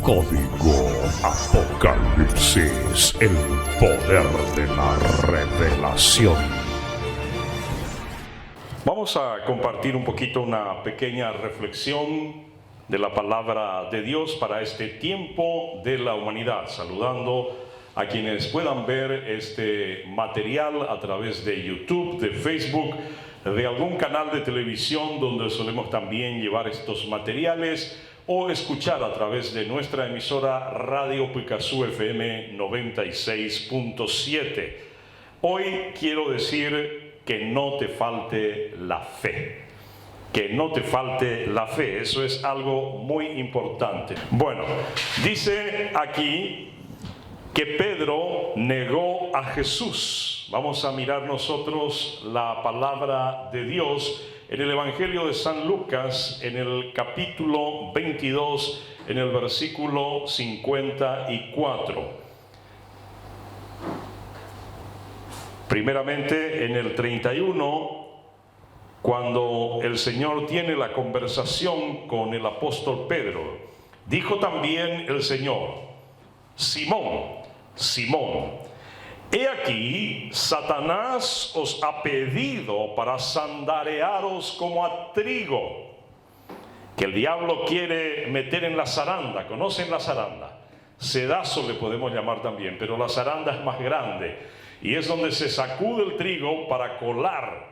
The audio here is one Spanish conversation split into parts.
Código Apocalipsis, el poder de la revelación. Vamos a compartir un poquito una pequeña reflexión de la palabra de Dios para este tiempo de la humanidad, saludando a quienes puedan ver este material a través de YouTube, de Facebook, de algún canal de televisión donde solemos también llevar estos materiales, o escuchar a través de nuestra emisora Radio Picazú FM 96.7. Hoy quiero decir que no te falte la fe. Que no te falte la fe, eso es algo muy importante. Bueno, dice aquí que Pedro negó a Jesús. Vamos a mirar nosotros la palabra de Dios en el Evangelio de San Lucas, en el capítulo 22, en el versículo 54. Primeramente en el 31, cuando el Señor tiene la conversación con el apóstol Pedro, dijo también el Señor: Simón, Simón, he aquí, Satanás os ha pedido para sandarearos como a trigo, que el diablo quiere meter en la zaranda. ¿Conocen la zaranda? Sedazo le podemos llamar también, pero la zaranda es más grande y es donde se sacude el trigo para colar.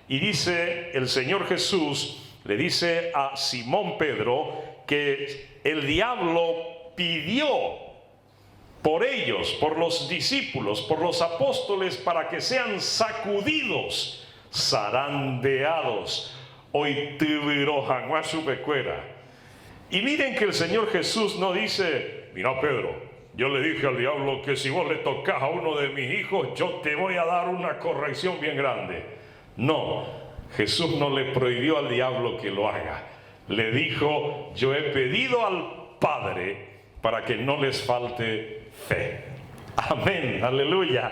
Y dice el Señor Jesús, le dice a Simón Pedro que el diablo pidió por ellos, por los discípulos, por los apóstoles, para que sean sacudidos, zarandeados. Hoy tibirojan a su becuera. Y miren que el Señor Jesús no dice: mira, Pedro, yo le dije al diablo que si vos le tocas a uno de mis hijos, yo te voy a dar una corrección bien grande. No, Jesús no le prohibió al diablo que lo haga. Le dijo: yo he pedido al Padre para que no les falte fe. Amén, aleluya.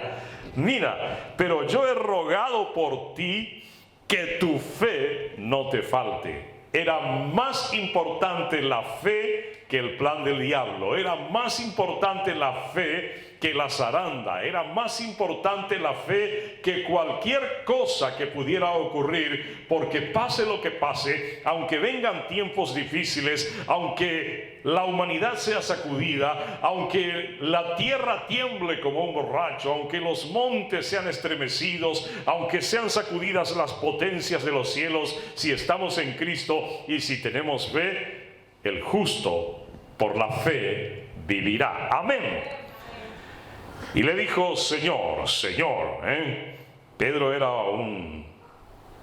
Mira, pero yo he rogado por ti que tu fe no te falte. Era más importante la fe que el plan del diablo. Era más importante la fe que la zaranda. Era más importante la fe que cualquier cosa que pudiera ocurrir, porque pase lo que pase, aunque vengan tiempos difíciles, aunque la humanidad sea sacudida, aunque la tierra tiemble como un borracho, aunque los montes sean estremecidos, aunque sean sacudidas las potencias de los cielos, si estamos en Cristo y si tenemos fe, el justo por la fe vivirá. Amén. Y le dijo: Señor, Señor. Pedro era un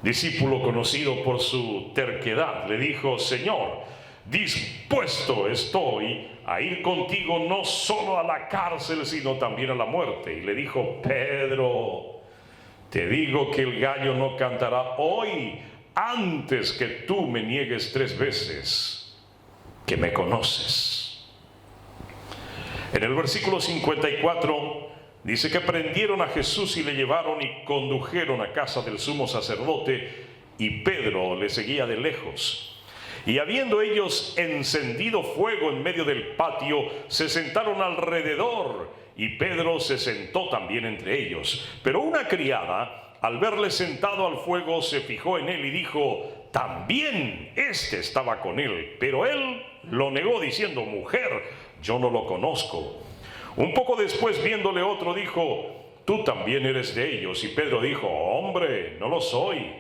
discípulo conocido por su terquedad. Le dijo: Señor, dispuesto estoy a ir contigo no solo a la cárcel, sino también a la muerte. Y le dijo: Pedro, te digo que el gallo no cantará hoy antes que tú me niegues 3 veces que me conoces. En el versículo 54 dice que prendieron a Jesús y le llevaron y condujeron a casa del sumo sacerdote, y Pedro le seguía de lejos. Y habiendo ellos encendido fuego en medio del patio, se sentaron alrededor, y Pedro se sentó también entre ellos. Pero una criada, al verle sentado al fuego, se fijó en él y dijo: también este estaba con él. Pero él lo negó diciendo: mujer, yo no lo conozco. Un poco después, viéndole otro, dijo: tú también eres de ellos. Y Pedro dijo: hombre, no lo soy.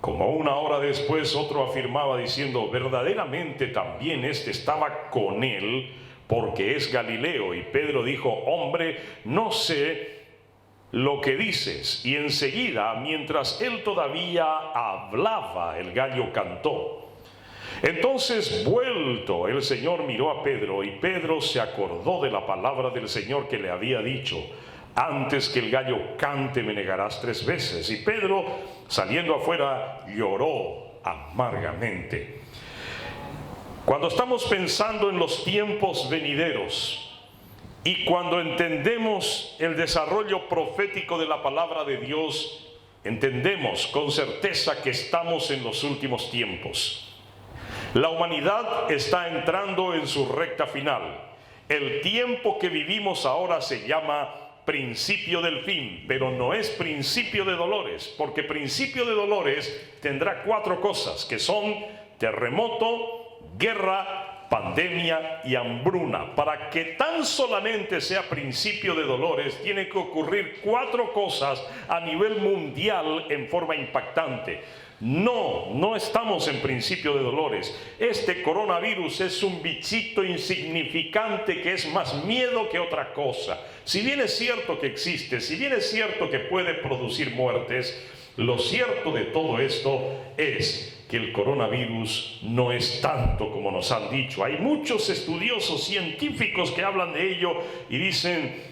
Como una hora después, otro afirmaba diciendo: verdaderamente también este estaba con él, porque es Galileo. Y Pedro dijo: hombre, no sé lo que dices. Y enseguida, mientras él todavía hablaba, el gallo cantó. Entonces, vuelto, el Señor miró a Pedro, y Pedro se acordó de la palabra del Señor que le había dicho: antes que el gallo cante me negarás 3 veces. Y Pedro, saliendo afuera, lloró amargamente. Cuando estamos pensando en los tiempos venideros y cuando entendemos el desarrollo profético de la palabra de Dios, entendemos con certeza que estamos en los últimos tiempos. La humanidad está entrando en su recta final. El tiempo que vivimos ahora se llama principio del fin, pero no es principio de dolores, porque principio de dolores tendrá 4 cosas, que son terremoto, guerra, pandemia y hambruna. Para que tan solamente sea principio de dolores, tiene que ocurrir 4 cosas a nivel mundial en forma impactante. No estamos en principio de dolores. Este coronavirus es un bichito insignificante que es más miedo que otra cosa. Si bien es cierto que existe, si bien es cierto que puede producir muertes, lo cierto de todo esto es que el coronavirus no es tanto como nos han dicho. Hay muchos estudiosos científicos que hablan de ello y dicen: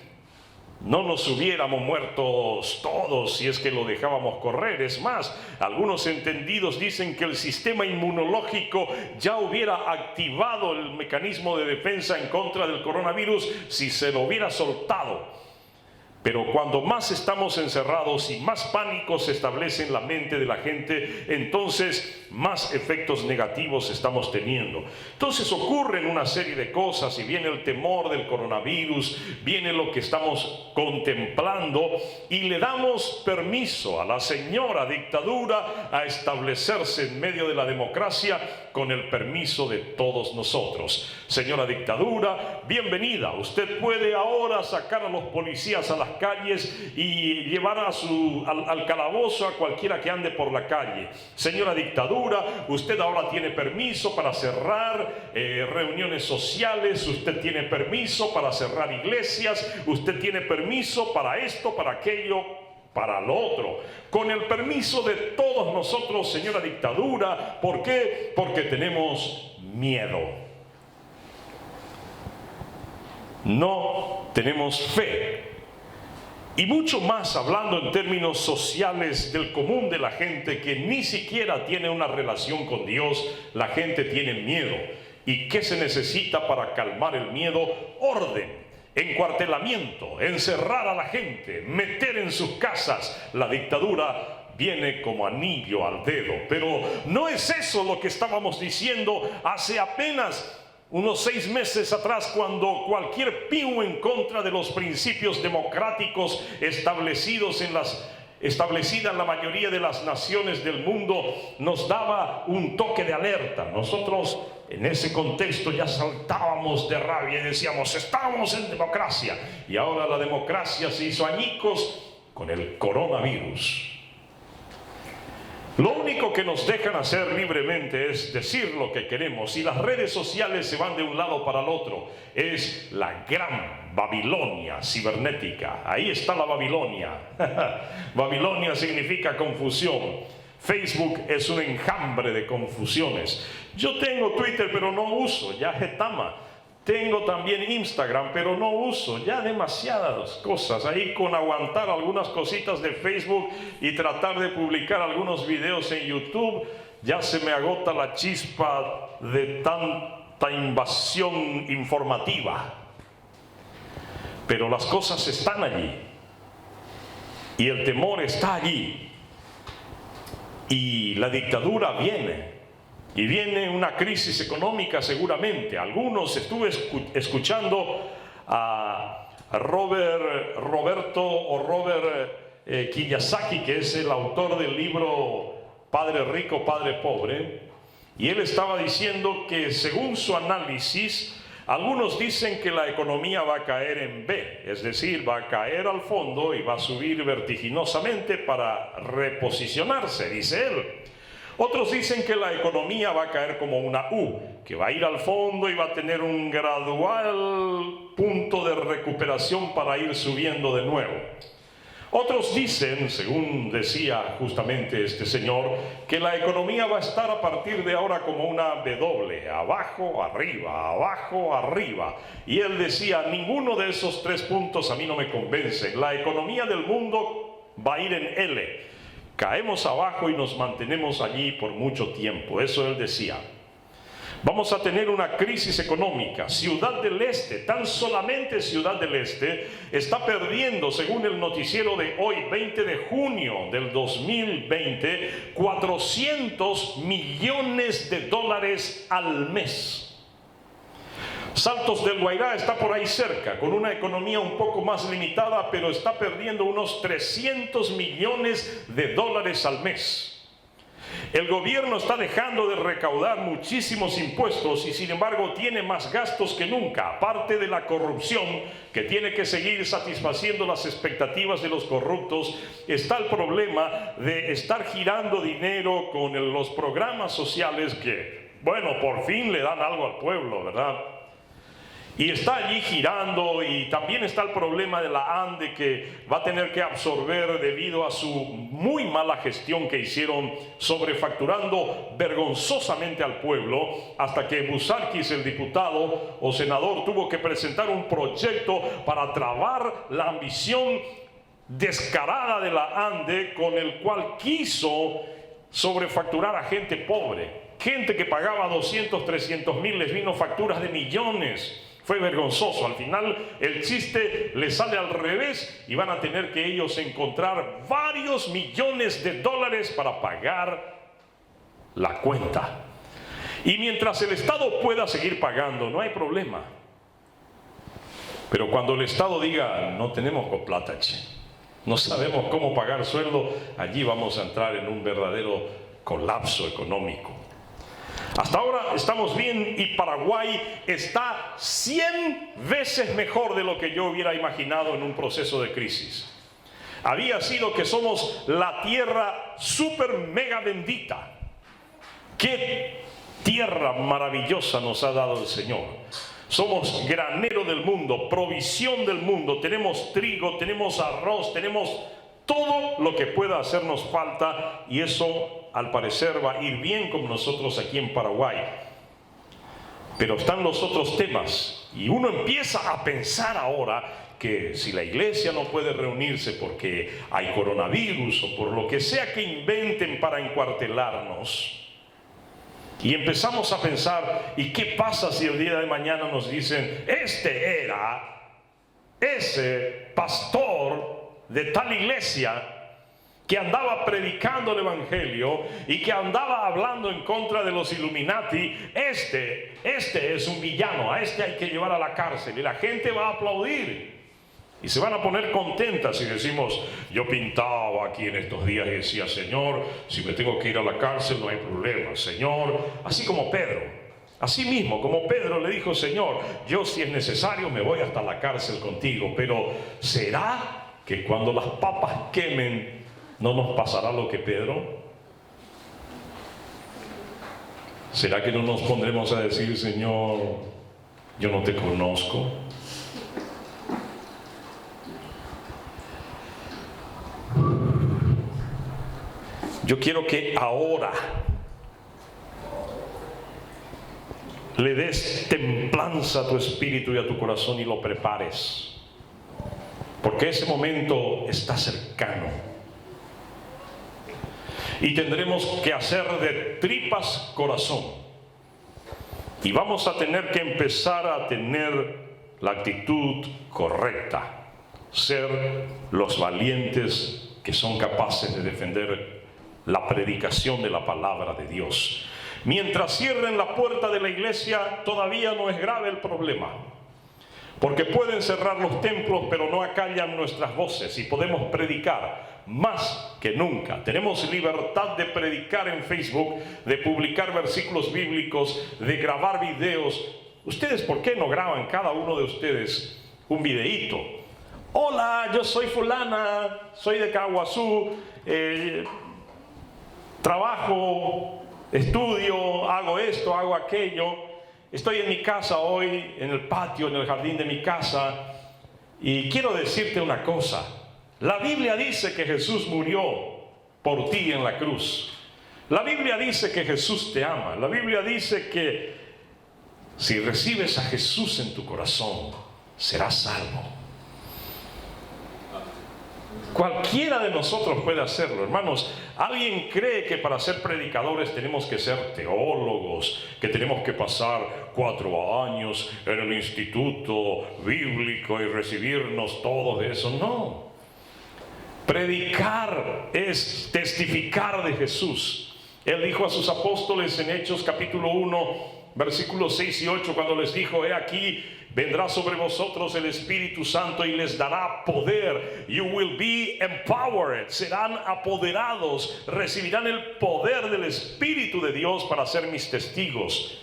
no nos hubiéramos muerto todos si es que lo dejábamos correr. Es más, algunos entendidos dicen que el sistema inmunológico ya hubiera activado el mecanismo de defensa en contra del coronavirus si se lo hubiera soltado. Pero cuando más estamos encerrados y más pánico se establece en la mente de la gente, entonces más efectos negativos estamos teniendo. Entonces ocurren una serie de cosas y viene el temor del coronavirus, viene lo que estamos contemplando y le damos permiso a la señora dictadura a establecerse en medio de la democracia con el permiso de todos nosotros. Señora dictadura, bienvenida. Usted puede ahora sacar a los policías a las calles y llevar al calabozo a cualquiera que ande por la calle. Señora dictadura, usted ahora tiene permiso para cerrar reuniones sociales, usted tiene permiso para cerrar iglesias, usted tiene permiso para esto, para aquello, para lo otro, con el permiso de todos nosotros, señora dictadura. ¿Por qué? Porque tenemos miedo. No tenemos fe. Y mucho más hablando en términos sociales del común de la gente que ni siquiera tiene una relación con Dios, la gente tiene miedo. ¿Y qué se necesita para calmar el miedo? Orden, encuartelamiento, encerrar a la gente, meter en sus casas. La dictadura viene como anillo al dedo. Pero no es eso lo que estábamos diciendo hace apenas unos 6 meses atrás, cuando cualquier pío en contra de los principios democráticos establecida en la mayoría de las naciones del mundo nos daba un toque de alerta. Nosotros en ese contexto ya saltábamos de rabia y decíamos: estamos en democracia. Y ahora la democracia se hizo añicos con el coronavirus. Lo único que nos dejan hacer libremente es decir lo que queremos, y las redes sociales se van de un lado para el otro. Es la gran Babilonia cibernética. Ahí está la Babilonia. Babilonia significa confusión. Facebook es un enjambre de confusiones. Yo tengo Twitter, pero no uso, ya jetama. Tengo también Instagram, pero no uso, ya demasiadas cosas. Ahí con aguantar algunas cositas de Facebook y tratar de publicar algunos videos en YouTube, ya se me agota la chispa de tanta invasión informativa. Pero las cosas están allí y el temor está allí y la dictadura viene. Y viene una crisis económica seguramente. Estuve escuchando a Robert Kiyosaki, que es el autor del libro Padre Rico, Padre Pobre, y él estaba diciendo que según su análisis, algunos dicen que la economía va a caer en B, es decir, va a caer al fondo y va a subir vertiginosamente para reposicionarse, dice él. Otros dicen que la economía va a caer como una U, que va a ir al fondo y va a tener un gradual punto de recuperación para ir subiendo de nuevo. Otros dicen, según decía justamente este señor, que la economía va a estar a partir de ahora como una W, abajo, arriba, abajo, arriba. Y él decía: ninguno de esos 3 puntos a mí no me convence. La economía del mundo va a ir en L. Caemos abajo y nos mantenemos allí por mucho tiempo. Eso él decía. Vamos a tener una crisis económica. Ciudad del Este, tan solamente Ciudad del Este, está perdiendo, según el noticiero de hoy, 20 de junio del 2020, $400 millones al mes. Saltos del Guairá está por ahí cerca, con una economía un poco más limitada, pero está perdiendo unos $300 millones al mes. El gobierno está dejando de recaudar muchísimos impuestos y sin embargo tiene más gastos que nunca. Aparte de la corrupción que tiene que seguir satisfaciendo las expectativas de los corruptos, está el problema de estar girando dinero con los programas sociales que, bueno, por fin le dan algo al pueblo, ¿verdad? Y está allí girando, y también está el problema de la ANDE que va a tener que absorber debido a su muy mala gestión que hicieron, sobrefacturando vergonzosamente al pueblo, hasta que Busarquis, el diputado o senador, tuvo que presentar un proyecto para trabar la ambición descarada de la ANDE, con el cual quiso sobrefacturar a gente pobre. Gente que pagaba 200, 300 mil, les vino facturas de millones. Fue vergonzoso. Al final el chiste le sale al revés y van a tener que ellos encontrar varios millones de dólares para pagar la cuenta. Y mientras el Estado pueda seguir pagando, no hay problema. Pero cuando el Estado diga, no tenemos plata, no sabemos cómo pagar sueldo, allí vamos a entrar en un verdadero colapso económico. Hasta ahora estamos bien y Paraguay está 100 veces mejor de lo que yo hubiera imaginado en un proceso de crisis. Había sido que somos la tierra super mega bendita. ¡Qué tierra maravillosa nos ha dado el Señor! Somos granero del mundo, provisión del mundo. Tenemos trigo, tenemos arroz, tenemos todo lo que pueda hacernos falta, y eso al parecer va a ir bien con nosotros aquí en Paraguay. Pero están los otros temas, y uno empieza a pensar ahora que si la iglesia no puede reunirse porque hay coronavirus o por lo que sea que inventen para encuartelarnos, y empezamos a pensar, ¿y qué pasa si el día de mañana nos dicen, este era ese pastor de tal iglesia que andaba predicando el evangelio y que andaba hablando en contra de los Illuminati? Este es un villano, a este hay que llevar a la cárcel, y la gente va a aplaudir y se van a poner contentas si decimos, yo pintaba aquí en estos días y decía, Señor, si me tengo que ir a la cárcel no hay problema, Señor. Así como Pedro, así mismo como Pedro le dijo, Señor, yo si es necesario me voy hasta la cárcel contigo, pero ¿será que cuando las papas quemen no nos pasará lo que Pedro? ¿Será que no nos pondremos a decir, Señor, yo no te conozco? Yo quiero que ahora le des templanza a tu espíritu y a tu corazón y lo prepares, porque ese momento está cercano. Y tendremos que hacer de tripas corazón. Y vamos a tener que empezar a tener la actitud correcta. Ser los valientes que son capaces de defender la predicación de la palabra de Dios. Mientras cierren la puerta de la iglesia, todavía no es grave el problema. Porque pueden cerrar los templos, pero no acallan nuestras voces y podemos predicar más que nunca. Tenemos libertad de predicar en Facebook, de publicar versículos bíblicos, de grabar videos. Ustedes, ¿por qué no graban cada uno de ustedes un videíto? Hola, yo soy fulana, soy de Caguazú, trabajo, estudio, hago esto, hago aquello. Estoy en mi casa hoy, en el patio, en el jardín de mi casa, y quiero decirte una cosa. La Biblia dice que Jesús murió por ti en la cruz. La Biblia dice que Jesús te ama. La Biblia dice que si recibes a Jesús en tu corazón, serás salvo. Cualquiera de nosotros puede hacerlo, hermanos. Alguien cree que para ser predicadores tenemos que ser teólogos, que tenemos que pasar 4 años en el instituto bíblico y recibirnos todo de eso. No. Predicar es testificar de Jesús. Él dijo a sus apóstoles en Hechos capítulo 1, versículos 6 y 8, cuando les dijo: he aquí, vendrá sobre vosotros el Espíritu Santo y les dará poder. You will be empowered. Serán apoderados, recibirán el poder del Espíritu de Dios para ser mis testigos.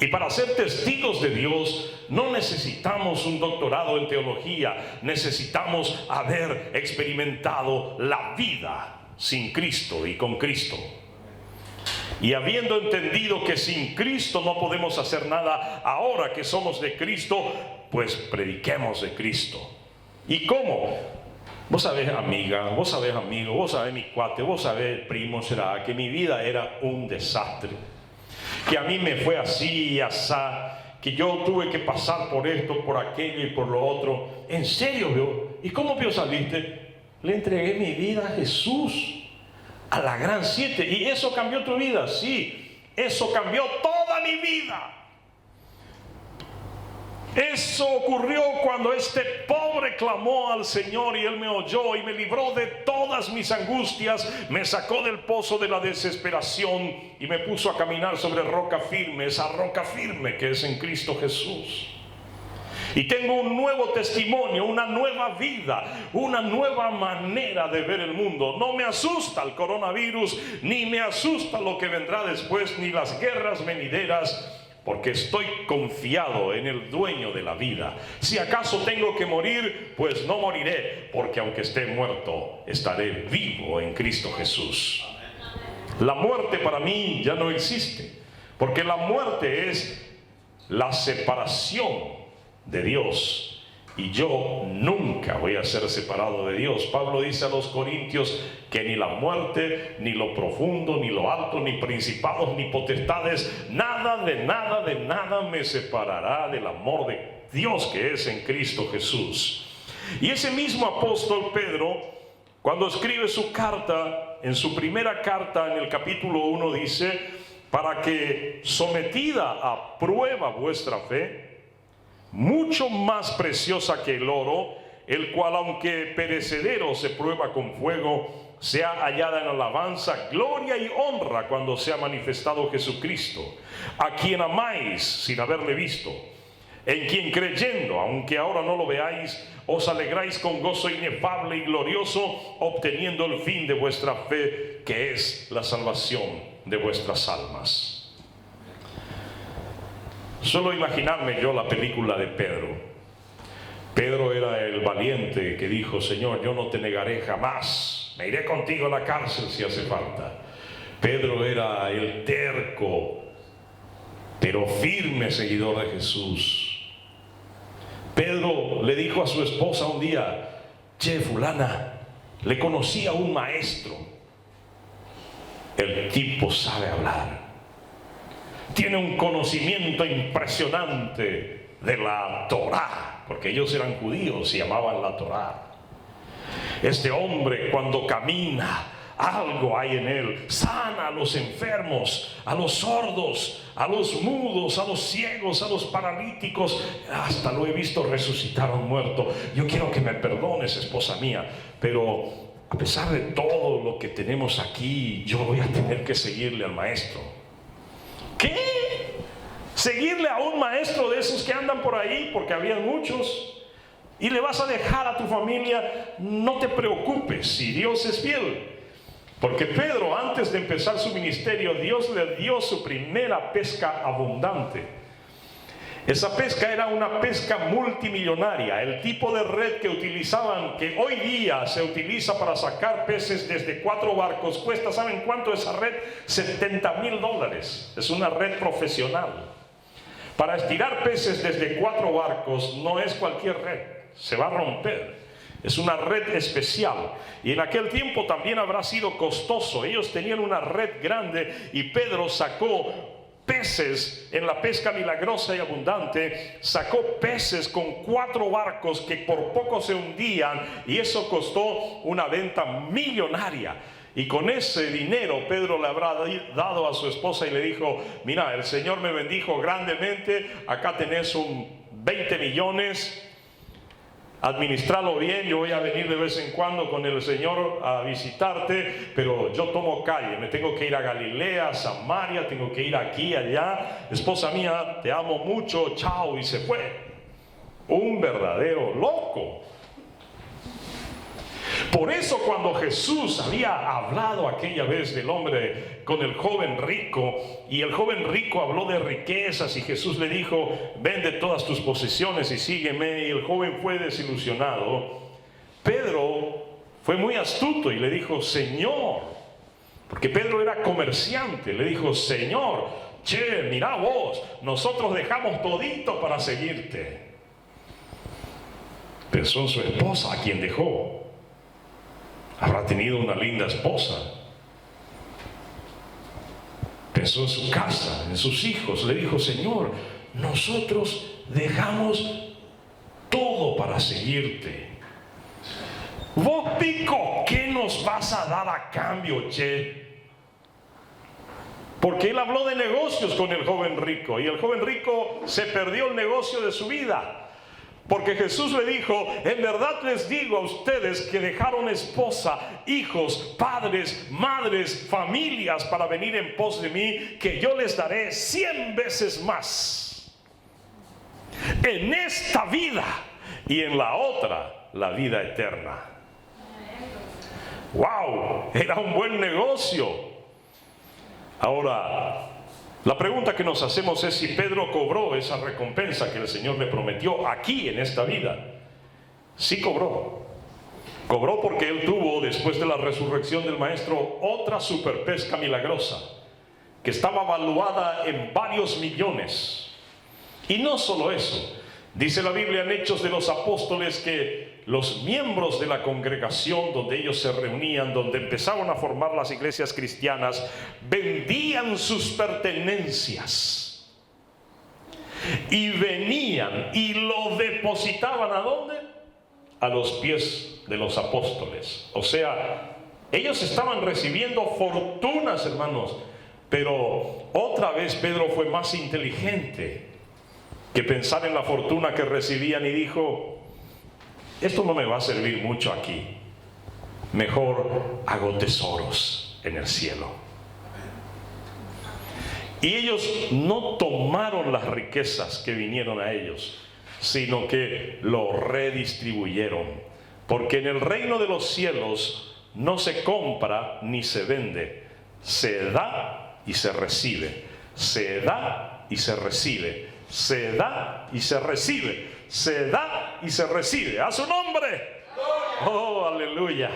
Y para ser testigos de Dios no necesitamos un doctorado en teología, necesitamos haber experimentado la vida sin Cristo y con Cristo. Y habiendo entendido que sin Cristo no podemos hacer nada, ahora que somos de Cristo, pues prediquemos de Cristo. ¿Y cómo? Vos sabés, amiga, vos sabés, amigo, vos sabés, mi cuate, vos sabés, primo, será que mi vida era un desastre, que a mí me fue así y asá, que yo tuve que pasar por esto, por aquello y por lo otro. ¿En serio, vio? ¿Y cómo vio saliste? Le entregué mi vida a Jesús, a la gran 7. ¿Y eso cambió tu vida? Sí, eso cambió toda mi vida. Eso ocurrió cuando este pobre clamó al Señor y Él me oyó y me libró de todas mis angustias, me sacó del pozo de la desesperación y me puso a caminar sobre roca firme, esa roca firme que es en Cristo Jesús. Y tengo un nuevo testimonio, una nueva vida, una nueva manera de ver el mundo. No me asusta el coronavirus, ni me asusta lo que vendrá después, ni las guerras venideras, porque estoy confiado en el dueño de la vida. Si acaso tengo que morir, pues no moriré, porque aunque esté muerto, estaré vivo en Cristo Jesús. La muerte para mí ya no existe, porque la muerte es la separación de Dios, y yo nunca voy a ser separado de Dios. Pablo dice a los corintios que ni la muerte, ni lo profundo, ni lo alto, ni principados, ni potestades, nada de nada de nada me separará del amor de Dios que es en Cristo Jesús. Y ese mismo apóstol Pedro, cuando escribe su carta, en su primera carta en el capítulo 1 dice: para que sometida a prueba vuestra fe, mucho más preciosa que el oro, el cual aunque perecedero se prueba con fuego, sea hallada en alabanza, gloria y honra cuando sea manifestado Jesucristo, a quien amáis sin haberle visto, en quien creyendo, aunque ahora no lo veáis, os alegráis con gozo inefable y glorioso, obteniendo el fin de vuestra fe, que es la salvación de vuestras almas. Solo imaginarme yo la película de Pedro. Pedro era el valiente que dijo: Señor, yo no te negaré jamás, me iré contigo a la cárcel si hace falta. Pedro era el terco, pero firme seguidor de Jesús. Pedro le dijo a su esposa un día: che, fulana, le conocí a un maestro. El tipo sabe hablar, tiene un conocimiento impresionante de la Torá, porque ellos eran judíos y amaban la Torá. Este hombre, cuando camina, algo hay en él. Sana a los enfermos, a los sordos, a los mudos, a los ciegos, a los paralíticos. Hasta lo he visto resucitar a un muerto. Yo quiero que me perdones, esposa mía, pero a pesar de todo lo que tenemos aquí, yo voy a tener que seguirle al maestro. ¿Qué? ¿Seguirle a un maestro de esos que andan por ahí? Porque había muchos. ¿Y le vas a dejar a tu familia? No te preocupes, si Dios es fiel. Porque Pedro, antes de empezar su ministerio, Dios le dio su primera pesca abundante. Esa pesca era una pesca multimillonaria, el tipo de red que utilizaban, que hoy día se utiliza para sacar peces desde 4 barcos, cuesta, ¿saben cuánto esa red? $70,000. Es una red profesional. Para estirar peces desde 4 barcos no es cualquier red, se va a romper. Es una red especial, y en aquel tiempo también habrá sido costoso. Ellos tenían una red grande y Pedro sacó peces en la pesca milagrosa y abundante, sacó peces con 4 barcos que por poco se hundían, y eso costó una venta millonaria. Y con ese dinero Pedro le habrá dado a su esposa y le dijo: mira, el Señor me bendijo grandemente, acá tenés un 20 millones, administralo bien, yo voy a venir de vez en cuando con el Señor a visitarte, pero yo tomo calle, me tengo que ir a Galilea, a Samaria, tengo que ir aquí, allá, esposa mía, te amo mucho, chao, y se fue. Un verdadero loco. Por eso cuando Jesús había hablado aquella vez del hombre con el joven rico, y el joven rico habló de riquezas, y Jesús le dijo: vende todas tus posesiones y sígueme, y el joven fue desilusionado, Pedro fue muy astuto y le dijo: Señor, porque Pedro era comerciante, le dijo: Señor, che, mira vos, nosotros dejamos todito para seguirte. Pensó en su esposa, a quien dejó. Habrá tenido una linda esposa. Pensó en su casa, en sus hijos. Le dijo: Señor, nosotros dejamos todo para seguirte. Vos, pico, ¿qué nos vas a dar a cambio, che? Porque él habló de negocios con el joven rico, y el joven rico se perdió el negocio de su vida. Porque Jesús le dijo: en verdad les digo a ustedes que dejaron esposa, hijos, padres, madres, familias para venir en pos de mí, que yo les daré 100 veces más en esta vida y en la otra, la vida eterna. ¡Wow! Era un buen negocio. Ahora, la pregunta que nos hacemos es si Pedro cobró esa recompensa que el Señor le prometió aquí en esta vida. Sí cobró. Cobró porque él tuvo, después de la resurrección del Maestro, otra superpesca milagrosa que estaba valuada en varios millones. Y no solo eso, dice la Biblia en Hechos de los Apóstoles que los miembros de la congregación donde ellos se reunían, donde empezaron a formar las iglesias cristianas, vendían sus pertenencias y venían y lo depositaban ¿a dónde? A los pies de los apóstoles. O sea, ellos estaban recibiendo fortunas, hermanos, pero otra vez Pedro fue más inteligente que pensar en la fortuna que recibían, y dijo: esto no me va a servir mucho aquí, mejor hago tesoros en el cielo. Y ellos no tomaron las riquezas que vinieron a ellos, sino que lo redistribuyeron. Porque en el reino de los cielos no se compra ni se vende, se da y se recibe, se da y se recibe, se da y se recibe, se da y se recibe. ¡A su nombre! ¡Oh, aleluya!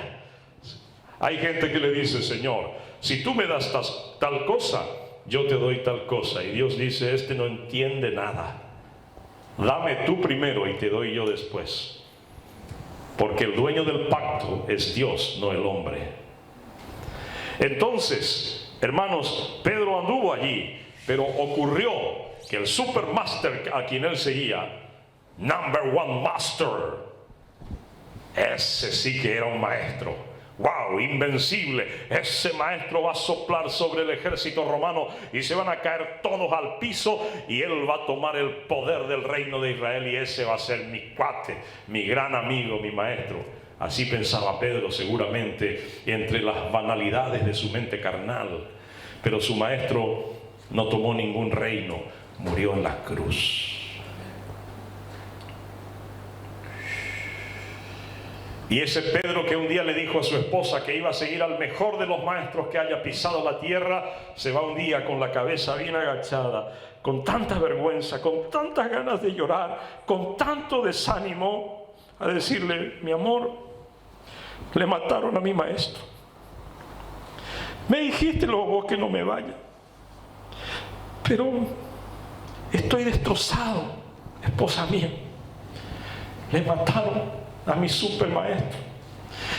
Hay gente que le dice: Señor, si tú me das tal cosa, yo te doy tal cosa. Y Dios dice: este no entiende nada. Dame tú primero y te doy yo después. Porque el dueño del pacto es Dios, no el hombre. Entonces, hermanos, Pedro anduvo allí, pero ocurrió que el supermaster a quien él seguía, Number One Master, ese sí que era un maestro. ¡Wow! Invencible. Ese maestro va a soplar sobre el ejército romano y se van a caer todos al piso, y él va a tomar el poder del reino de Israel, y ese va a ser mi cuate, mi gran amigo, mi maestro. Así pensaba Pedro seguramente entre las banalidades de su mente carnal. Pero su maestro no tomó ningún reino, murió en la cruz. Y ese Pedro que un día le dijo a su esposa que iba a seguir al mejor de los maestros que haya pisado la tierra, se va un día con la cabeza bien agachada, con tanta vergüenza, con tantas ganas de llorar, con tanto desánimo, a decirle: mi amor, le mataron a mi maestro. Me dijiste luego vos que no me vaya, pero estoy destrozado, esposa mía. Le mataron a mi super maestro.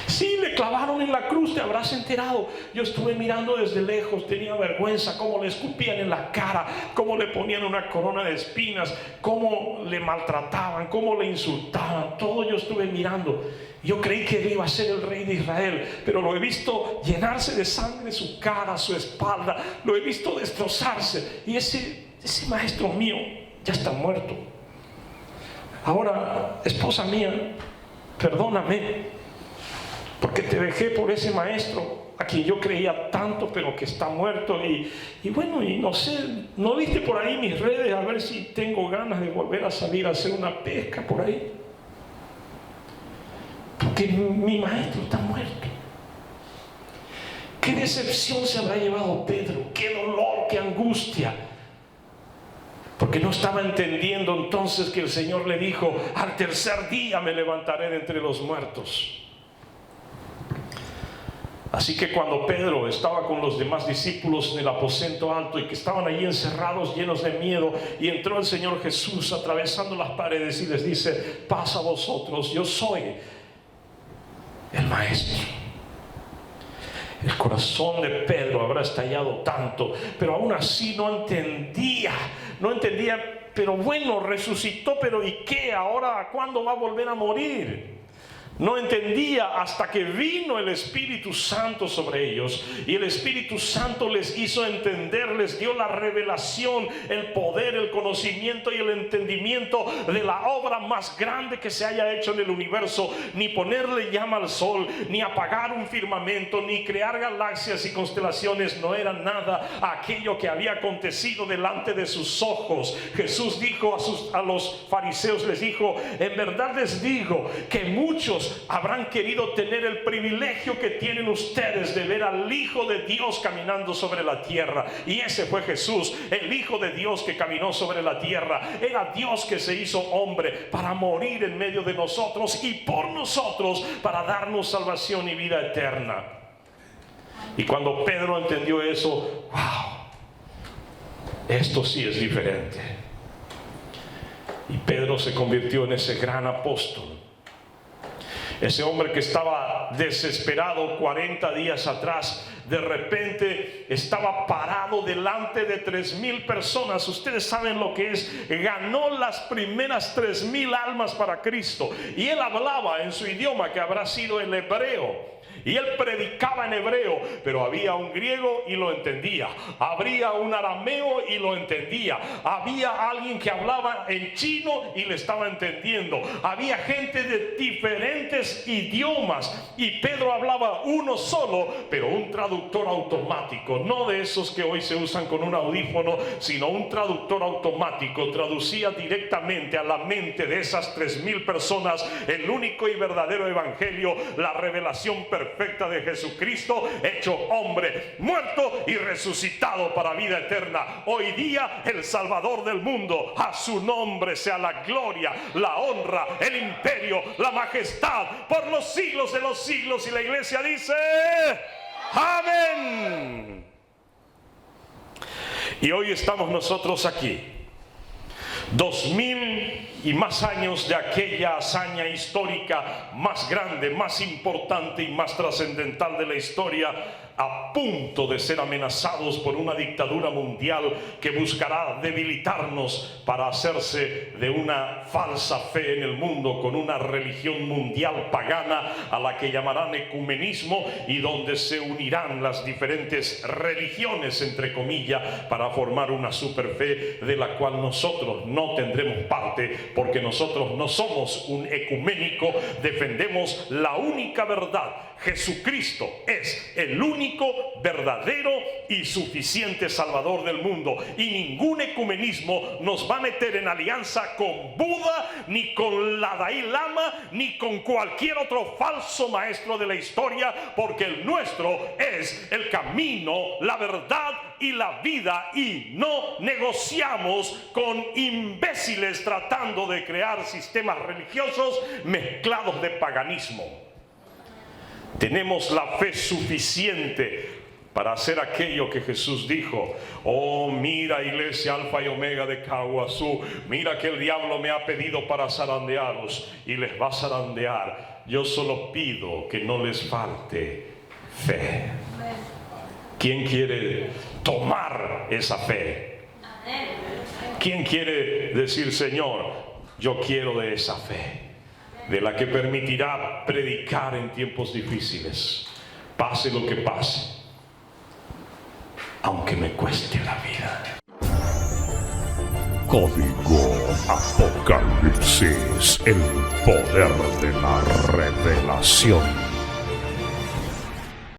Sí, le clavaron en la cruz, te habrás enterado. Yo estuve mirando desde lejos, tenía vergüenza, cómo le escupían en la cara, cómo le ponían una corona de espinas, cómo le maltrataban, cómo le insultaban. Todo yo estuve mirando. Yo creí que él iba a ser el rey de Israel, pero lo he visto llenarse de sangre su cara, su espalda, lo he visto destrozarse. Y ese maestro mío ya está muerto. Ahora, esposa mía, perdóname, porque te dejé por ese maestro a quien yo creía tanto, pero que está muerto. Y bueno, y no sé, ¿no viste por ahí mis redes a ver si tengo ganas de volver a salir a hacer una pesca por ahí? Porque mi maestro está muerto. Qué decepción se habrá llevado Pedro, qué dolor, qué angustia. Porque no estaba entendiendo entonces que el Señor le dijo: al tercer día me levantaré de entre los muertos. Así que cuando Pedro estaba con los demás discípulos en el aposento alto y que estaban allí encerrados, llenos de miedo, y entró el Señor Jesús atravesando las paredes y les dice: paz a vosotros, yo soy el Maestro. El corazón de Pedro habrá estallado tanto, pero aún así no entendía, pero bueno, resucitó, pero ¿y qué? Ahora, ¿cuándo va a volver a morir? No entendía hasta que vino el Espíritu Santo sobre ellos, y el Espíritu Santo les hizo entender, les dio la revelación, el poder, el conocimiento y el entendimiento de la obra más grande que se haya hecho en el universo. Ni ponerle llama al sol, ni apagar un firmamento, ni crear galaxias y constelaciones no era nada aquello que había acontecido delante de sus ojos. Jesús dijo a los fariseos, les dijo: en verdad les digo que muchos habrán querido tener el privilegio que tienen ustedes de ver al Hijo de Dios caminando sobre la tierra. Y ese fue Jesús, el Hijo de Dios que caminó sobre la tierra. Era Dios que se hizo hombre para morir en medio de nosotros y por nosotros, para darnos salvación y vida eterna. Y cuando Pedro entendió eso, wow, esto sí es diferente. Y Pedro se convirtió en ese gran apóstol. Ese hombre que estaba desesperado 40 días atrás, de repente estaba parado delante de 3,000 personas. Ustedes saben lo que es. Ganó las primeras 3,000 almas para Cristo. Y él hablaba en su idioma, que habrá sido el hebreo. Y él predicaba en hebreo, pero había un griego y lo entendía. Habría un arameo y lo entendía. Había alguien que hablaba en chino y le estaba entendiendo. Había gente de diferentes idiomas. Y Pedro hablaba uno solo, pero un traductor automático. No de esos que hoy se usan con un audífono, sino un traductor automático. Traducía directamente a la mente de esas 3,000 personas el único y verdadero evangelio, la revelación perfecta de Jesucristo, hecho hombre, muerto y resucitado para vida eterna. Hoy día el Salvador del mundo, a su nombre sea la gloria, la honra, el imperio, la majestad por los siglos de los siglos. Y la iglesia dice: amén. Y hoy estamos nosotros aquí, 2000 y más años de aquella hazaña histórica más grande, más importante y más trascendental de la historia, a punto de ser amenazados por una dictadura mundial que buscará debilitarnos para hacerse de una falsa fe en el mundo, con una religión mundial pagana a la que llamarán ecumenismo, y donde se unirán las diferentes religiones, entre comillas, para formar una superfe de la cual nosotros no tendremos parte, porque nosotros no somos un ecuménico. Defendemos la única verdad: Jesucristo es el único verdadero y suficiente Salvador del mundo, y ningún ecumenismo nos va a meter en alianza con Buda, ni con la Dalai Lama, ni con cualquier otro falso maestro de la historia, porque el nuestro es el camino, la verdad y la vida, y no negociamos con imbéciles tratando de crear sistemas religiosos mezclados de paganismo. Tenemos la fe suficiente para hacer aquello que Jesús dijo: oh, mira, iglesia alfa y omega de Caguazú, mira que el diablo me ha pedido para zarandearos, y les va a zarandear. yo solo pido que no les falte fe. ¿Quién quiere tomar esa fe? ¿Quién quiere decir, Señor, yo quiero de esa fe, de la que permitirá predicar en tiempos difíciles, pase lo que pase, aunque me cueste la vida? Código Apocalipsis, el poder de la revelación.